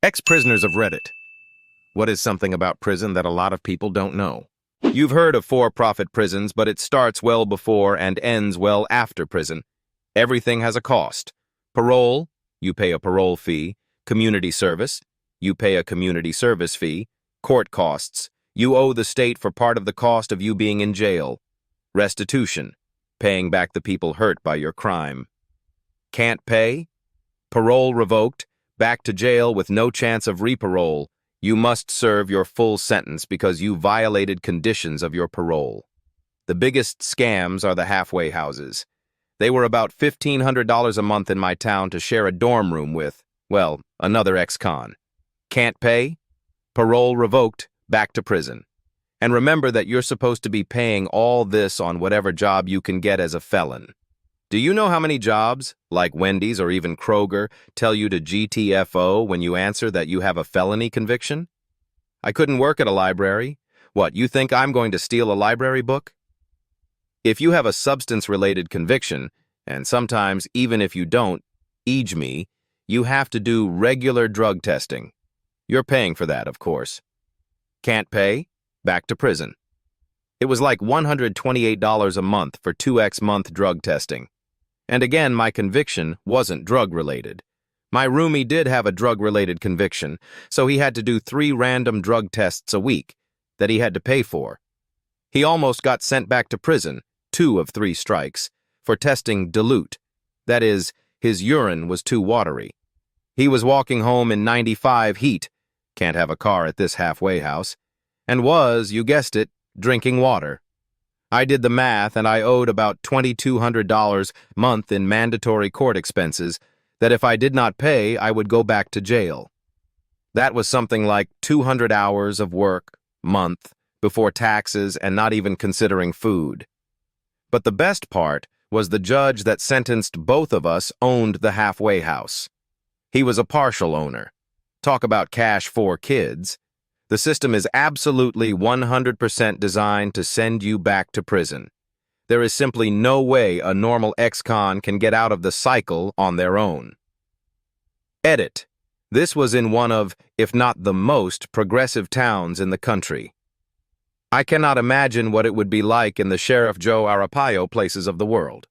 Ex-prisoners of Reddit. What is something about prison that a lot of people don't know? You've heard of for-profit prisons, but it starts well before and ends well after prison. Everything has a cost. Parole, you pay a parole fee. Community service, you pay a community service fee. Court costs, you owe the state for part of the cost of you being in jail. Restitution, paying back the people hurt by your crime. Can't pay? Parole revoked, back to jail with no chance of reparole. You must serve your full sentence because you violated conditions of your parole. The biggest scams are the halfway houses. They were about $1,500 a month in my town to share a dorm room with, well, another ex-con. Can't pay? Parole revoked, back to prison. And remember that you're supposed to be paying all this on whatever job you can get as a felon. Do you know how many jobs, like Wendy's or even Kroger, tell you to GTFO when you answer that you have a felony conviction? I couldn't work at a library. What, you think I'm going to steal a library book? If you have a substance-related conviction, and sometimes even if you don't, me, you have to do regular drug testing. You're paying for that, of course. Can't pay? Back to prison. It was like $128 a month for 2x-month drug testing. And again, my conviction wasn't drug-related. My roomie did have a drug-related conviction, so he had to do 3 random drug tests a week that he had to pay for. He almost got sent back to prison, 2 of 3 strikes, for testing dilute. That is, his urine was too watery. He was walking home in 95 heat, can't have a car at this halfway house, and was, you guessed it, drinking water. I did the math and I owed about $2,200 a month in mandatory court expenses that if I did not pay, I would go back to jail. That was something like 200 hours of work, month, before taxes and not even considering food. But the best part was the judge that sentenced both of us owned the halfway house. He was a partial owner. Talk about cash for kids. The system is absolutely 100% designed to send you back to prison. There is simply no way a normal ex-con can get out of the cycle on their own. Edit. This was in one of, if not the most, progressive towns in the country. I cannot imagine what it would be like in the Sheriff Joe Arpaio places of the world.